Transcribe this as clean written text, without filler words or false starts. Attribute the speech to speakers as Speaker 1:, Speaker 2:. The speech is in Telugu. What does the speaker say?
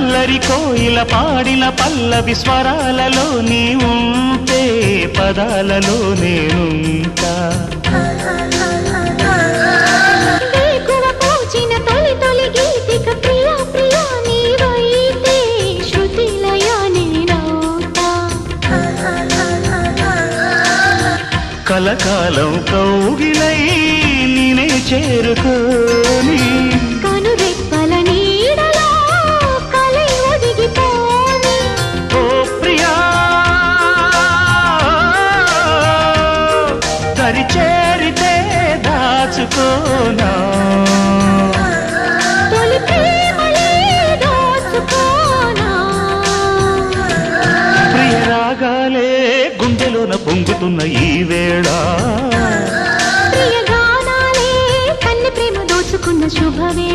Speaker 1: అల్లరి కోయిల పాడిన పల్లవి స్వరాలలో నీ ఉంటే పదాలలో నేనుంటా కలకాలం కౌగిలై నేనే చేరుకోని
Speaker 2: కనురెప్పల నీడలో కలై ఒదిగిపోని
Speaker 1: ఓ ప్రియా దరి చేరితే దాచుకోనా
Speaker 2: తొలి ప్రేమలే దోచుకోనా
Speaker 1: ప్రియ రాగాలే గుండెలోన పొంగుతున్న ఈ వేళ
Speaker 2: ప్రియ గానాలే కన్నె ప్రేమ దోచుకున్న శుభవే